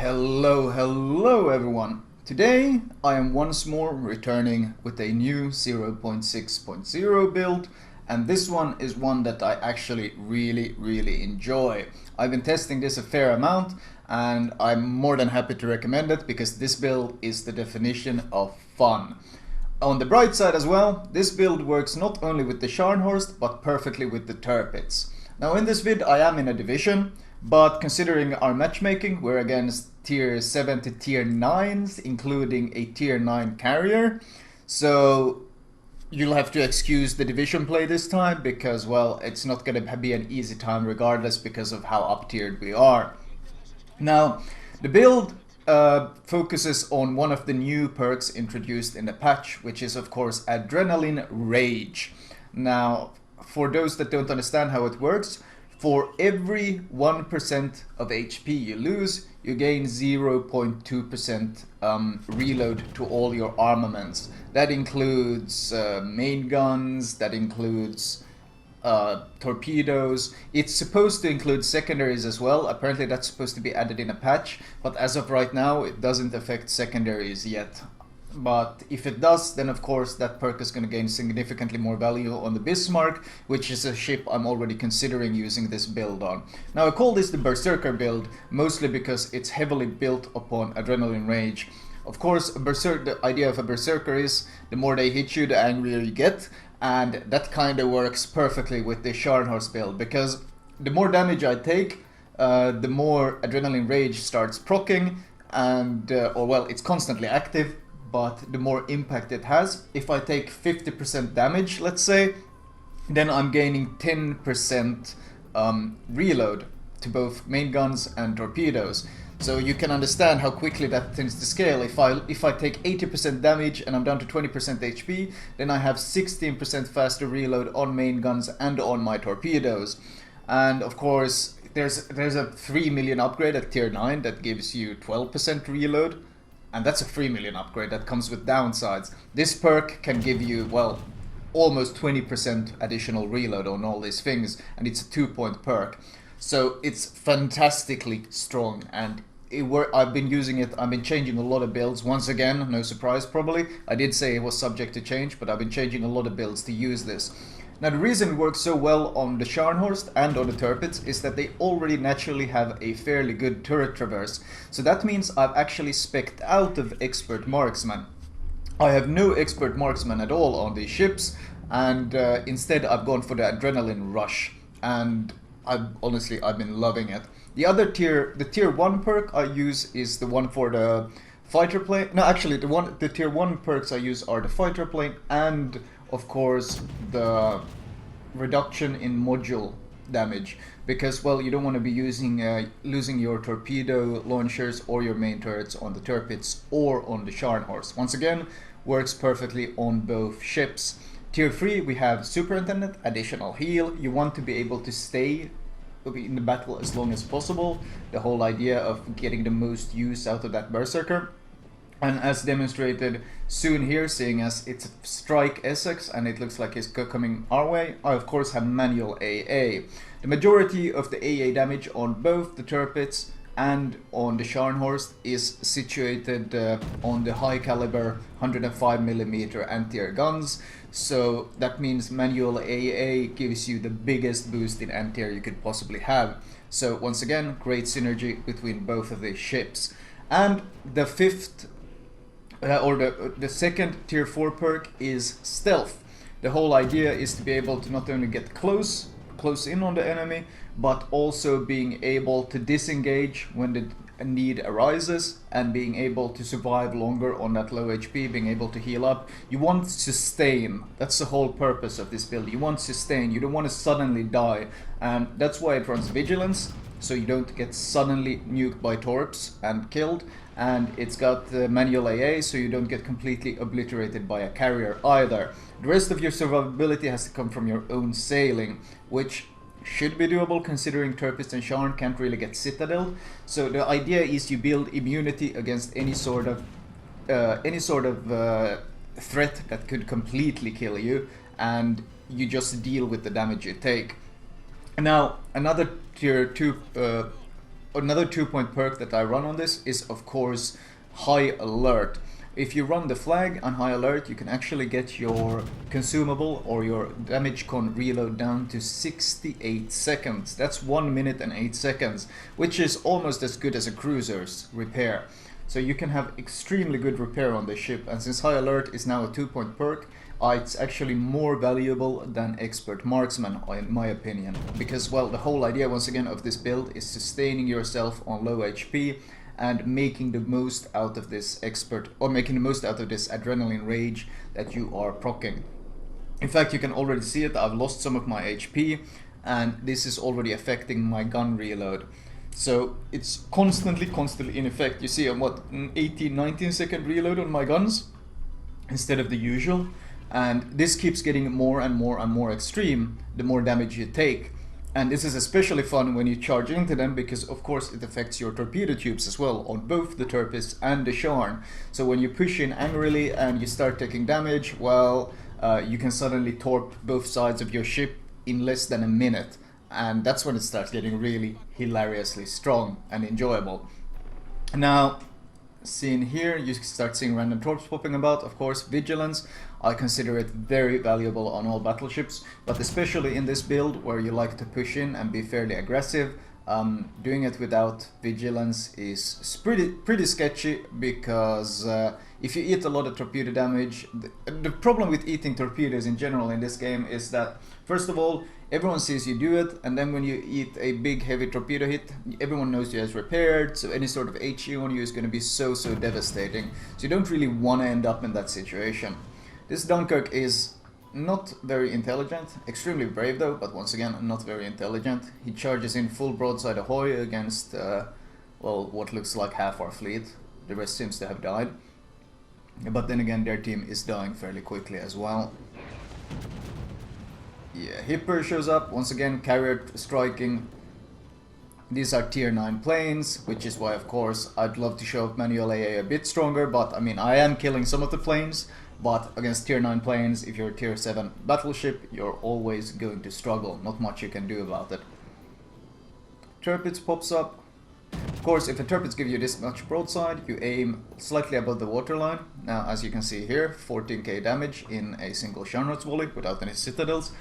Hello everyone. Today I am once more returning with a new 0.6.0 build, and this one is one that I actually really enjoy. I've been testing this a fair amount and I'm more than happy to recommend it because this build is the definition of fun. On the bright side as well, this build works not only with the Scharnhorst but perfectly with the Tirpitz. Now in this vid I am in a division, but considering our matchmaking, we're against tier 7 to tier 9s, including a tier 9 carrier. So you'll have to excuse the division play this time because, well, it's not going to be an easy time regardless because of how up-tiered we are. Now, the build focuses on one of the new perks introduced in the patch, which is of course Adrenaline Rage. Now, for those that don't understand how it works, for every 1% of HP you lose, you gain 0.2% reload to all your armaments. That includes main guns, that includes torpedoes. It's supposed to include secondaries as well. Apparently that's supposed to be added in a patch, but as of right now it doesn't affect secondaries yet. But if it does, then of course that perk is going to gain significantly more value on the Bismarck, which is a ship I'm already considering using this build on. Now I call this the Berserker build, mostly because it's heavily built upon Adrenaline Rage. Of course, the idea of a Berserker is the more they hit you, the angrier you get, and that kind of works perfectly with the Scharnhorst build, because the more damage I take, the more Adrenaline Rage starts proccing, and, or well, it's constantly active, but the more impact it has. If I take 50% damage, let's say, then I'm gaining 10% reload to both main guns and torpedoes. So you can understand how quickly that tends to scale. If I take 80% damage and I'm down to 20% HP, then I have 16% faster reload on main guns and on my torpedoes. And of course, there's a 3 million upgrade at tier 9 that gives you 12% reload. And that's a 3 million upgrade that comes with downsides. This perk can give you, well, almost 20% additional reload on all these things, and it's a 2-point perk. So it's fantastically strong, and I've been using it, I've been changing a lot of builds. Once again, no surprise probably, I did say it was subject to change, but I've been changing a lot of builds to use this. Now the reason it works so well on the Scharnhorst and on the Tirpitz is that they already naturally have a fairly good turret traverse. So that means I've actually spec'd out of Expert Marksman. I have no Expert Marksman at all on these ships, and instead I've gone for the Adrenaline Rush, and honestly I've been loving it. The tier 1 perk I use is the one for the fighter plane. No, actually the tier 1 perks I use are the fighter plane and of course the reduction in module damage, because, well, you don't want to be losing your torpedo launchers or your main turrets on the Tirpitz or on the Scharnhorst. Once again, works perfectly on both ships. Tier 3 we have Superintendent, additional heal. You want to be able to stay in the battle as long as possible, the whole idea of getting the most use out of that Berserker. And as demonstrated soon here, seeing as it's a Strike Essex and it looks like it's coming our way, I of course have manual AA. The majority of the AA damage on both the Tirpitz and on the Scharnhorst is situated on the high caliber 105mm anti-air guns. So that means manual AA gives you the biggest boost in anti-air you could possibly have. So once again, great synergy between both of these ships. And the fifth the second tier 4 perk is Stealth. The whole idea is to be able to not only get close in on the enemy, but also being able to disengage when the need arises and being able to survive longer on that low HP, being able to heal up. You want sustain. That's the whole purpose of this build. You want sustain. You don't want to suddenly die, and that's why it runs Vigilance, so you don't get suddenly nuked by torps and killed. And it's got manual AA, so you don't get completely obliterated by a carrier either. The rest of your survivability has to come from your own sailing, which should be doable considering Tirpitz and Scharn can't really get citadel. So the idea is you build immunity against any sort of threat that could completely kill you, and you just deal with the damage you take. Now another tier 2 another 2-point perk that I run on this is of course High Alert. If you run the flag on High Alert, you can actually get your consumable or your damage con reload down to 68 seconds. That's 1 minute and 8 seconds, which is almost as good as a cruiser's repair. So you can have extremely good repair on the ship, and since High Alert is now a 2-point perk, it's actually more valuable than Expert Marksman in my opinion. Because, well, the whole idea once again of this build is sustaining yourself on low HP and making the most out of this making the most out of this adrenaline rage that you are proccing. In fact, you can already see it. I've lost some of my HP, and this is already affecting my gun reload. So it's constantly in effect. You see I'm what, 18-19 second reload on my guns instead of the usual, and this keeps getting more and more extreme the more damage you take. And this is especially fun when you charge into them, because of course it affects your torpedo tubes as well on both the Tirpitz and the Scharn. So when you push in angrily and you start taking damage, well, you can suddenly torp both sides of your ship in less than a minute. And that's when it starts getting really hilariously strong and enjoyable. Now, seen here, you start seeing random torps popping about. Of course, Vigilance, I consider it very valuable on all battleships, but especially in this build where you like to push in and be fairly aggressive, doing it without Vigilance is pretty sketchy, because if you eat a lot of torpedo damage, the problem with eating torpedoes in general in this game is that, first of all, everyone sees you do it, and then when you eat a big heavy torpedo hit, everyone knows you as repaired, so any sort of HE on you is going to be so devastating. So you don't really want to end up in that situation. This Dunkirk is not very intelligent, extremely brave though, but once again not very intelligent. He charges in full broadside ahoy against, well, what looks like half our fleet. The rest seems to have died. But then again, their team is dying fairly quickly as well. Yeah, Hipper shows up, once again, carrier striking. These are tier 9 planes, which is why, of course, I'd love to show up manual AA a bit stronger, but I mean, I am killing some of the planes, but against tier 9 planes, if you're a tier 7 battleship, you're always going to struggle. Not much you can do about it. Tirpitz pops up. Of course, if a Tirpitz gives you this much broadside, you aim slightly above the waterline. Now, as you can see here, 14k damage in a single Scharnhorst volley without any citadels.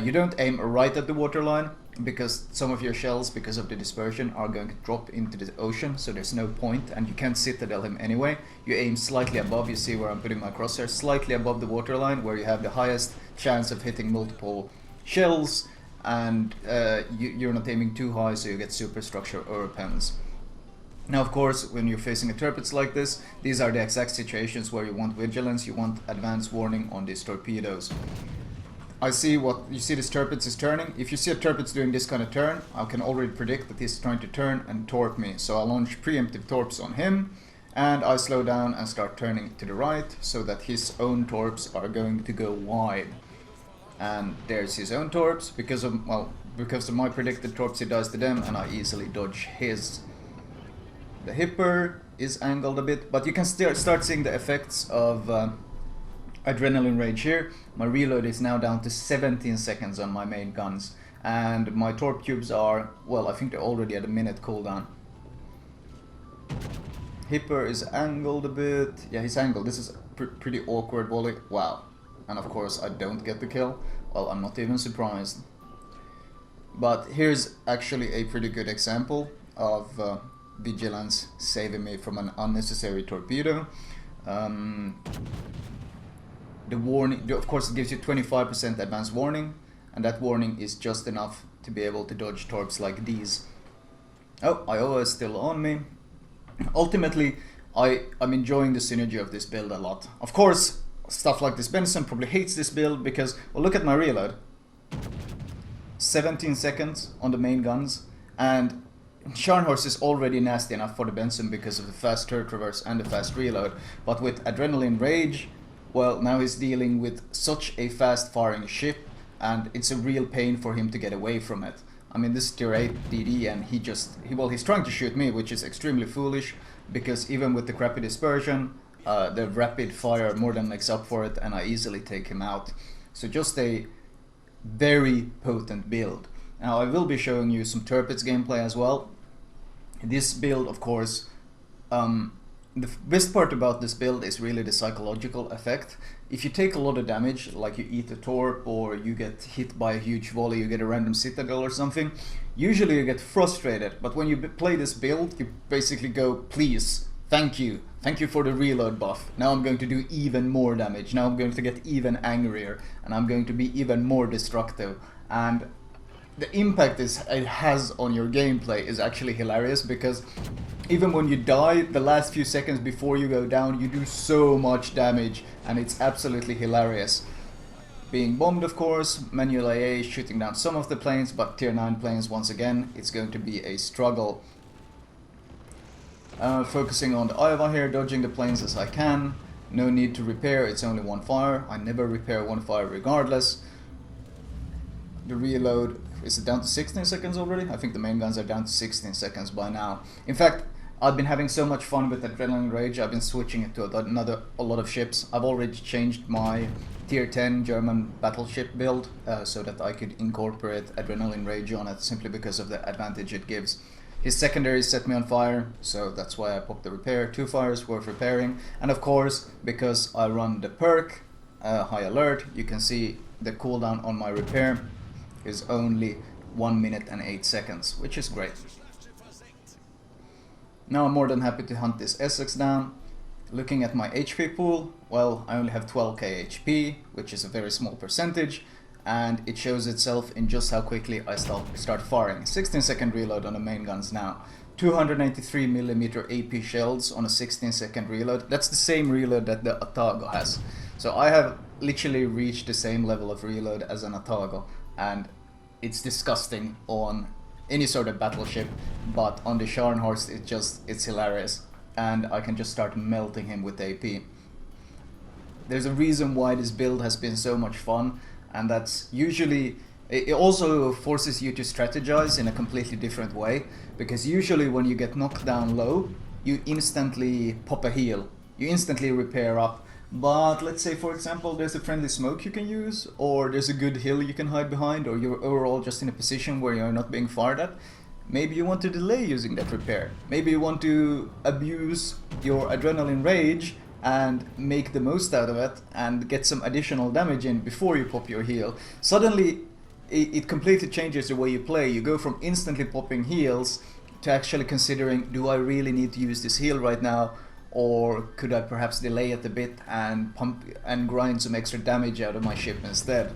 You don't aim right at the waterline, because some of your shells, because of the dispersion, are going to drop into the ocean, so there's no point, and you can't citadel him anyway. You aim slightly above, you see where I'm putting my crosshair, slightly above the waterline, where you have the highest chance of hitting multiple shells, and you're not aiming too high, so you get superstructure or pens. Now, of course, when you're facing a Tirpitz like this, these are the exact situations where you want Vigilance, you want advance warning on these torpedoes. I see what you see, this Tirpitz is turning. If you see a Tirpitz doing this kind of turn, I can already predict that he's trying to turn and torp me. So I launch preemptive torps on him, and I slow down and start turning to the right, so that his own torps are going to go wide. And there's his own torps. Because of my predicted torps, he dies to them, and I easily dodge his. The Hipper is angled a bit, but you can still start seeing the effects of adrenaline rage here. My reload is now down to 17 seconds on my main guns, and my torp tubes are, well, I think they're already at a minute cooldown. Hipper is angled a bit. Yeah, he's angled. This is a pretty awkward volley. Wow. And of course I don't get the kill. Well, I'm not even surprised. But here's actually a pretty good example of Vigilance saving me from an unnecessary torpedo. The warning, of course, it gives you 25% advance warning, and that warning is just enough to be able to dodge torps like these. Oh, Iowa is still on me. Ultimately, I'm enjoying the synergy of this build a lot. Of course, stuff like this Benson probably hates this build because, well, look at my reload. 17 seconds on the main guns, and Scharnhorst is already nasty enough for the Benson because of the fast turret traverse and the fast reload, but with Adrenaline Rage, well, now he's dealing with such a fast firing ship, and it's a real pain for him to get away from it. I mean, this is tier 8 DD, and he's trying to shoot me, which is extremely foolish, because even with the crappy dispersion, the rapid fire more than makes up for it, and I easily take him out. So just a very potent build. Now I will be showing you some Tirpitz gameplay as well, This build, of course, the best part about this build is really the psychological effect. If you take a lot of damage, like you eat a torp or you get hit by a huge volley, you get a random citadel or something, usually you get frustrated. But when you play this build, you basically go, please, thank you for the reload buff. Now I'm going to do even more damage. Now I'm going to get even angrier, and I'm going to be even more destructive. And the impact it has on your gameplay is actually hilarious, because even when you die, the last few seconds before you go down, you do so much damage, and it's absolutely hilarious. Being bombed, of course, manual AA shooting down some of the planes, but tier 9 planes, once again, it's going to be a struggle. Focusing on the Iowa here, dodging the planes as I can. No need to repair, it's only one fire. I never repair one fire regardless. The reload, is it down to 16 seconds already? I think the main guns are down to 16 seconds by now. In fact, I've been having so much fun with Adrenaline Rage, I've been switching it to a lot of ships. I've already changed my tier 10 German battleship build so that I could incorporate Adrenaline Rage on it, simply because of the advantage it gives. His secondaries set me on fire, so that's why I popped the repair. 2 fires worth repairing, and of course, because I run the perk, High Alert, you can see the cooldown on my repair is only 1 minute and 8 seconds, which is great. Now I'm more than happy to hunt this Essex down. Looking at my HP pool, well, I only have 12k HP, which is a very small percentage, and it shows itself in just how quickly I start firing. 16-second reload on the main guns now. 283mm AP shells on a 16-second reload. That's the same reload that the Atago has. So I have literally reached the same level of reload as an Atago, and it's disgusting on any sort of battleship, but on the Scharnhorst it's hilarious, and I can just start melting him with AP. There's a reason why this build has been so much fun, and that's usually, it also forces you to strategize in a completely different way, because usually when you get knocked down low, you instantly pop a heal, you instantly repair up. But let's say, for example, there's a friendly smoke you can use, or there's a good hill you can hide behind, or you're overall just in a position where you're not being fired at. Maybe you want to delay using that repair. Maybe you want to abuse your Adrenaline Rage and make the most out of it and get some additional damage in before you pop your heal. Suddenly, it completely changes the way you play. You go from instantly popping heals to actually considering, do I really need to use this heal right now? Or could I perhaps delay it a bit and pump and grind some extra damage out of my ship instead?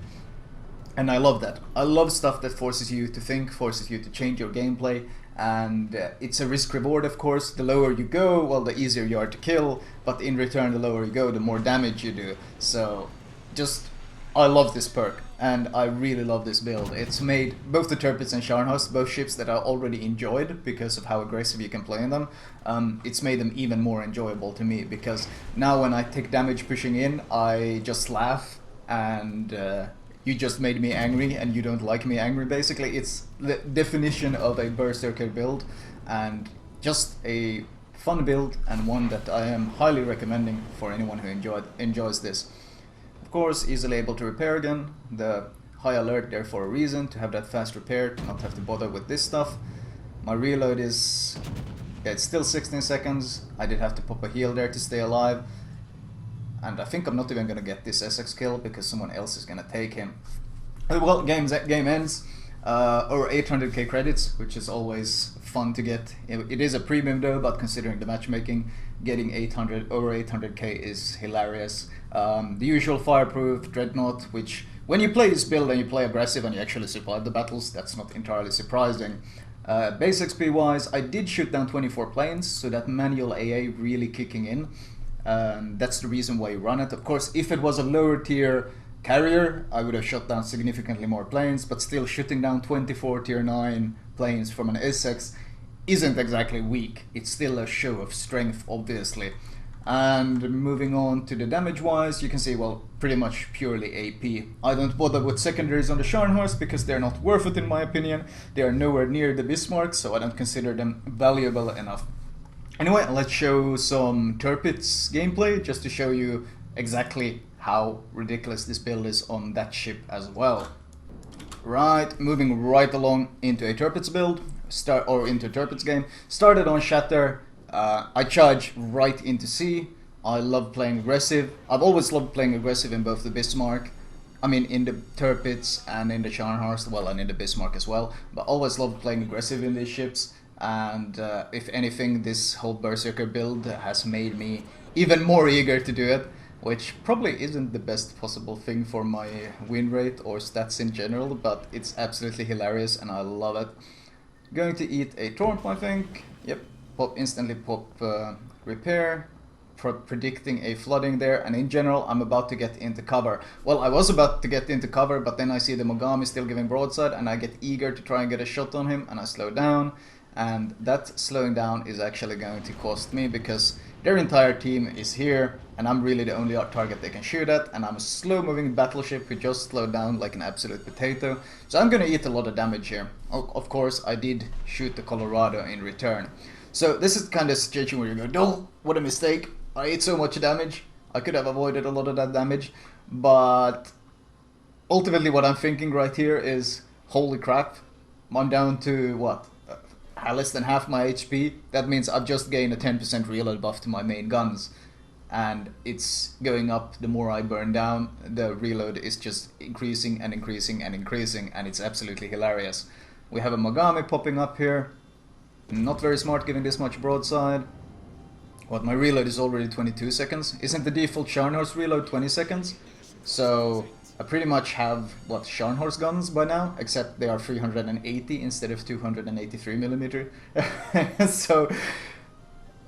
And I love that. I love stuff that forces you to think, forces you to change your gameplay, and it's a risk reward, of course. The lower you go, well, the easier you are to kill, but in return, the lower you go, the more damage you do. So I love this perk, and I really love this build. It's made both the Tirpitz and Scharnhorst, both ships that I already enjoyed because of how aggressive you can play in them. It's made them even more enjoyable to me, because now when I take damage pushing in, I just laugh, and you just made me angry, and you don't like me angry, basically. It's the definition of a Berserker build, and just a fun build, and one that I am highly recommending for anyone who enjoys this. Of course, easily able to repair again. The High Alert there for a reason, to have that fast repair, to not have to bother with this stuff. My reload is, yeah, it's still 16 seconds. I did have to pop a heal there to stay alive. And I think I'm not even gonna get this Essex kill because someone else is gonna take him. Well, game ends. Or 800k credits, which is always fun to get. It is a premium though, but considering the matchmaking, getting 800k is hilarious. The usual fireproof dreadnought, which when you play this build and you play aggressive and you actually survive the battles, that's not entirely surprising. Base XP wise, I did shoot down 24 planes, so that manual AA really kicking in. That's the reason why you run it. Of course, if it was a lower tier carrier, I would have shot down significantly more planes, but still shooting down 24 tier 9 planes from an Essex isn't exactly weak. It's still a show of strength, obviously. And moving on to the damage wise, you can see, well, pretty much purely AP. I don't bother with secondaries on the Scharnhorst because they're not worth it in my opinion. They are nowhere near the Bismarck, so I don't consider them valuable enough. Anyway, let's show some Tirpitz gameplay just to show you exactly how ridiculous this build is on that ship as well. Right, moving right along into a Tirpitz build. into Tirpitz game. Started on Shatter. I charge right into C. I love playing aggressive. I've always loved playing aggressive in both the Bismarck, I mean in the Tirpitz and in the Scharnhorst, well, and in the Bismarck as well. But always loved playing aggressive in these ships. And if anything, this whole Berserker build has made me even more eager to do it, which probably isn't the best possible thing for my win rate or stats in general, but it's absolutely hilarious and I love it. Going to eat a Torrent, I think. Yep, instantly pop repair, predicting a flooding there, and in general I'm about to get into cover. Well, I was about to get into cover, but then I see the Mogami still giving broadside and I get eager to try and get a shot on him and I slow down. And that slowing down is actually going to cost me because their entire team is here and I'm really the only target they can shoot at, and I'm a slow moving battleship who just slowed down like an absolute potato. So I'm gonna eat a lot of damage here. Of course I did shoot the Colorado in return. So this is kind of a situation where you go, no, what a mistake, I ate so much damage, I could have avoided a lot of that damage. But ultimately what I'm thinking right here is, holy crap, I'm down to what? Less than half my HP. That means I've just gained a 10% reload buff to my main guns, and it's going up the more I burn down. The reload is just increasing and increasing and increasing, and it's absolutely hilarious. We have a Mogami popping up here. Not very smart giving this much broadside. What, my reload is already 22 seconds? Isn't the default Scharnhorst reload 20 seconds? So I pretty much have, what, Scharnhorst guns by now, except they are 380 instead of 283mm. So,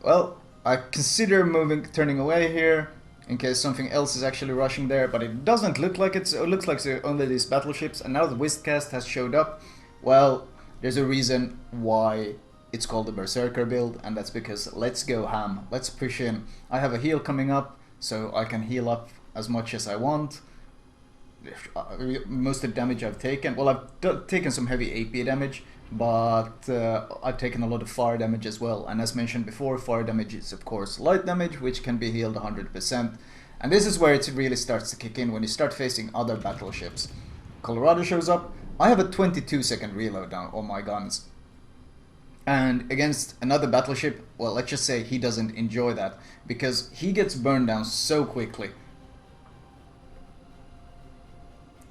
well, I consider turning away here, in case something else is actually rushing there, but it doesn't look like it looks like it's only these battleships, and now the Wistcast has showed up. Well, there's a reason why it's called the Berserker build, and that's because let's go ham, let's push in. I have a heal coming up, so I can heal up as much as I want. Most of the damage I've taken, well, I've taken some heavy AP damage, but I've taken a lot of fire damage as well, and as mentioned before, fire damage is of course light damage, which can be healed 100%, and this is where it really starts to kick in when you start facing other battleships. Colorado shows up. I have a 22-second reload down on my guns, and against another battleship, well, let's just say he doesn't enjoy that, because he gets burned down so quickly.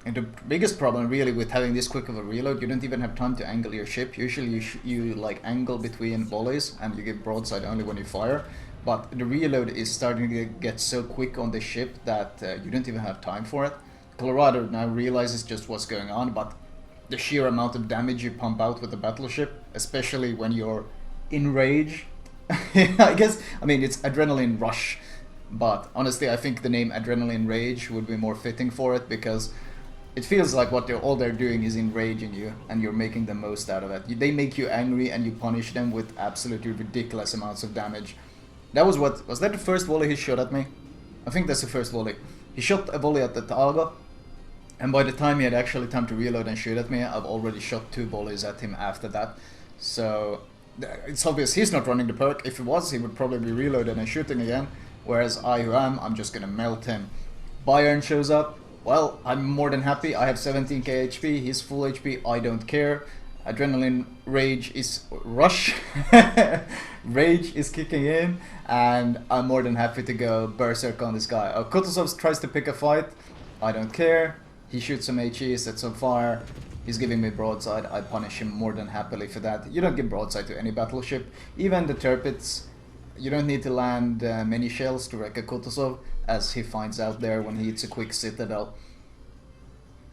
And the biggest problem really with having this quick of a reload, you don't even have time to angle your ship. Usually you like angle between volleys and you give broadside only when you fire. But the reload is starting to get so quick on the ship that you don't even have time for it. Colorado now realizes just what's going on, but the sheer amount of damage you pump out with the battleship, especially when you're in rage, I mean it's Adrenaline Rush, but honestly I think the name Adrenaline Rage would be more fitting for it, because it feels like all they're doing is enraging you, and you're making the most out of it. They make you angry, and you punish them with absolutely ridiculous amounts of damage. That was that the first volley he shot at me? I think that's the first volley. He shot a volley at the Taaga, and by the time he had actually time to reload and shoot at me, I've already shot 2 volleys at him after that. So it's obvious he's not running the perk. If he was, he would probably be reloading and shooting again, whereas I'm just gonna melt him. Bayern shows up. Well, I'm more than happy. I have 17k HP, he's full HP, I don't care. Adrenaline Rage is rush. Rage is kicking in, and I'm more than happy to go Berserk on this guy. Kutuzov tries to pick a fight, I don't care. He shoots some HE, sets on fire, he's giving me broadside, I punish him more than happily for that. You don't give broadside to any battleship, even the Tirpitz. You don't need to land many shells to wreck a Kutuzov, as he finds out there when he hits a quick citadel.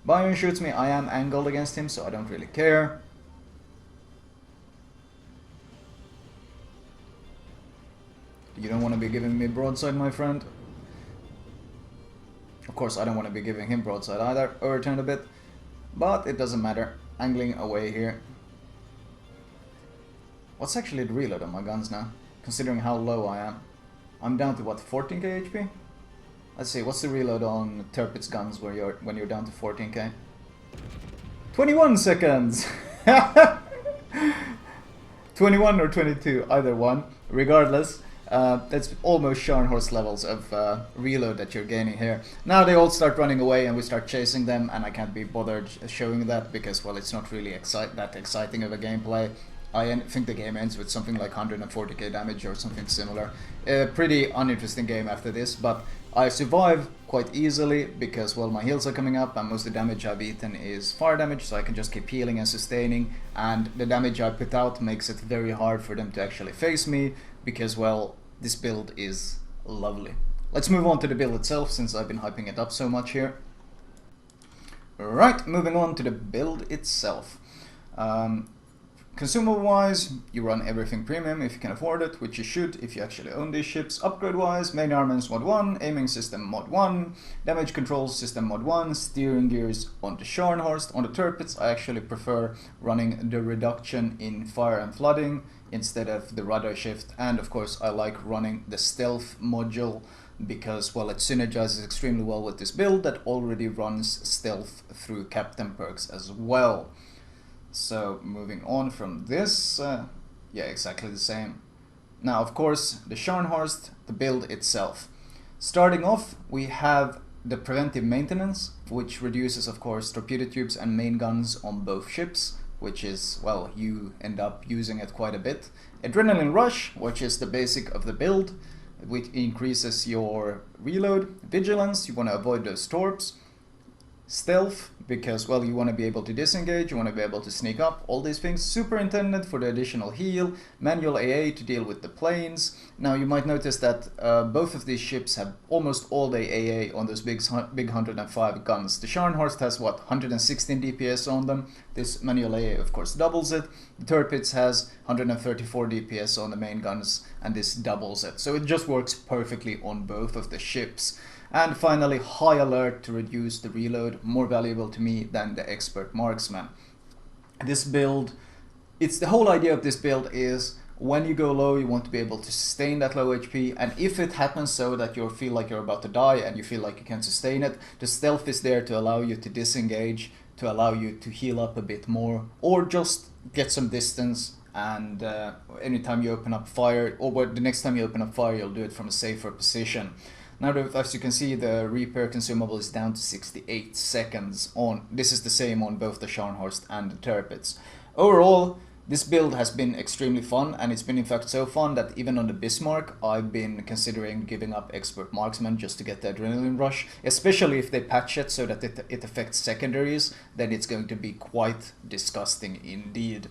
Bayern shoots me, I am angled against him, so I don't really care. You don't want to be giving me broadside, my friend. Of course, I don't want to be giving him broadside either. Overturned a bit, but it doesn't matter. Angling away here. What's actually the reload on my guns now, considering how low I am? I'm down to what, 14k HP? Let's see, what's the reload on Tirpitz guns when you're down to 14k? 21 seconds! 21 or 22, either one. Regardless, that's almost Scharnhorst levels of reload that you're gaining here. Now they all start running away and we start chasing them, and I can't be bothered showing that because, well, it's not really that exciting of a gameplay. I think the game ends with something like 140k damage or something similar. A pretty uninteresting game after this, but I survive quite easily because, well, my heals are coming up and most of the damage I've eaten is fire damage, so I can just keep healing and sustaining, and the damage I put out makes it very hard for them to actually face me because, well, this build is lovely. Let's move on to the build itself since I've been hyping it up so much here. Right, moving on to the build itself. Consumable wise, you run everything premium if you can afford it, which you should if you actually own these ships. Upgrade wise, main armaments mod 1, aiming system mod 1, damage control system mod 1, steering gears on the Scharnhorst. On the Tirpitz, I actually prefer running the reduction in fire and flooding instead of the rudder shift, and of course I like running the stealth module because, well, it synergizes extremely well with this build that already runs stealth through captain perks as well. So moving on from this, yeah, exactly the same. Now, of course, the Scharnhorst, the build itself. Starting off, we have the preventive maintenance, which reduces, of course, torpedo tubes and main guns on both ships, which is, well, you end up using it quite a bit. Adrenaline rush, which is the basic of the build, which increases your reload. Vigilance, you want to avoid those torps. Stealth, because, well, you want to be able to disengage, you want to be able to sneak up, all these things. Superintendent for the additional heal. Manual AA to deal with the planes. Now you might notice that both of these ships have almost all the AA on those big 105 guns. The Scharnhorst has, what, 116 DPS on them. This manual AA of course doubles it. The Tirpitz has 134 DPS on the main guns, and this doubles it. So it just works perfectly on both of the ships. And finally, high alert to reduce the reload, more valuable to me than the expert marksman. This build, it's the whole idea of this build is when you go low, you want to be able to sustain that low HP, and if it happens so that you feel like you're about to die and you feel like you can't sustain it, the stealth is there to allow you to disengage, to allow you to heal up a bit more, or just get some distance. And anytime you open up fire, or the next time you open up fire, you'll do it from a safer position. Now, as you can see, the repair consumable is down to 68 seconds on. This is the same on both the Scharnhorst and the Tirpitz. Overall, this build has been extremely fun, and it's been in fact so fun that even on the Bismarck, I've been considering giving up expert marksman just to get the adrenaline rush, especially if they patch it so that it affects secondaries. Then it's going to be quite disgusting indeed.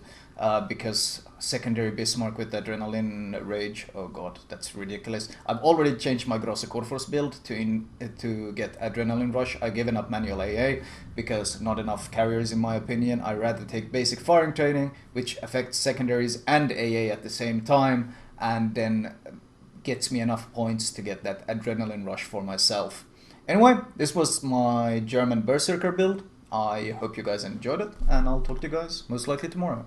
Because secondary Bismarck with adrenaline rage, oh god, that's ridiculous. I've already changed my Grosse Korfors build to get adrenaline rush. I've given up manual AA because not enough carriers in my opinion. I'd rather take basic firing training, which affects secondaries and AA at the same time, and then gets me enough points to get that adrenaline rush for myself. Anyway, this was my German Berserker build. I hope you guys enjoyed it, and I'll talk to you guys most likely tomorrow.